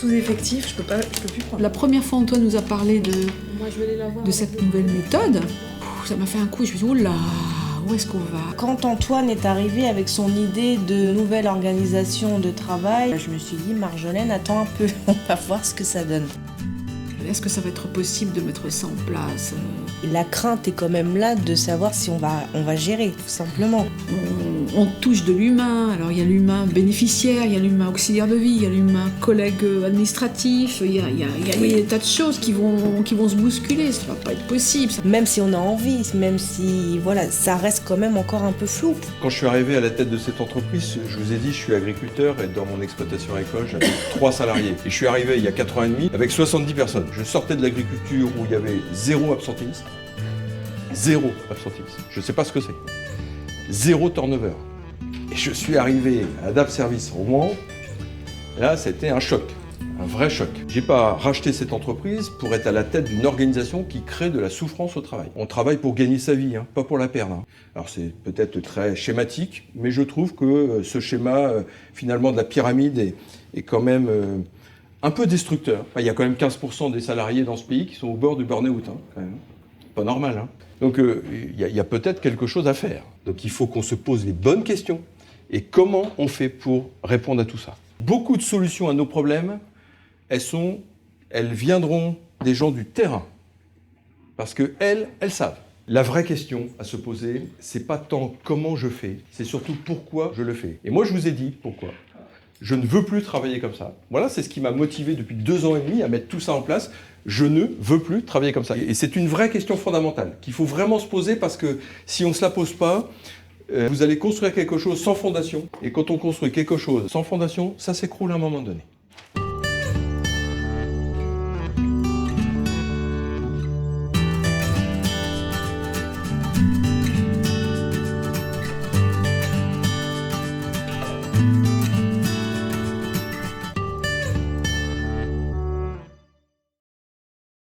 sous-effectif, je peux plus prendre. La première fois Antoine nous a parlé de cette nouvelle méthode, ça m'a fait un coup, je me suis dit, oula, où est-ce qu'on va? Quand Antoine est arrivé avec son idée de nouvelle organisation de travail, je me suis dit, Marjolaine, attends un peu, on va voir ce que ça donne. Est-ce que ça va être possible de mettre ça en place? La crainte est quand même là de savoir si on va gérer, tout simplement. On touche de l'humain, alors il y a l'humain bénéficiaire, il y a l'humain auxiliaire de vie, il y a l'humain collègue administratif, il y a des tas de choses qui vont se bousculer, ça va pas être possible. Même si on a envie, même si, voilà, ça reste quand même encore un peu flou. Quand je suis arrivé à la tête de cette entreprise, je vous ai dit, je suis agriculteur et dans mon exploitation agricole, j'avais 3 salariés. Et je suis arrivé il y a 4 ans et demi avec 70 personnes. Je sortais de l'agriculture où il y avait 0 absentéisme. 0 absentéisme. Je ne sais pas ce que c'est. 0 turnover. Et je suis arrivé à DAP Service au Mans. Là, c'était un choc. Un vrai choc. J'ai pas racheté cette entreprise pour être à la tête d'une organisation qui crée de la souffrance au travail. On travaille pour gagner sa vie, hein, pas pour la perdre. Hein. Alors c'est peut-être très schématique, mais je trouve que ce schéma, finalement, de la pyramide est quand même un peu destructeur. Enfin, il y a quand même 15% des salariés dans ce pays qui sont au bord du burn-out, hein, quand même. Pas normal, hein. Donc il y a peut-être quelque chose à faire. Donc il faut qu'on se pose les bonnes questions. Et comment on fait pour répondre à tout ça? Beaucoup de solutions à nos problèmes, elles viendront des gens du terrain. Parce qu'elles savent. La vraie question à se poser, c'est pas tant comment je fais, c'est surtout pourquoi je le fais. Et moi je vous ai dit pourquoi. Je ne veux plus travailler comme ça. Voilà, c'est ce qui m'a motivé depuis 2 ans et demi à mettre tout ça en place. Je ne veux plus travailler comme ça. Et c'est une vraie question fondamentale qu'il faut vraiment se poser parce que si on ne se la pose pas, vous allez construire quelque chose sans fondation. Et quand on construit quelque chose sans fondation, ça s'écroule à un moment donné.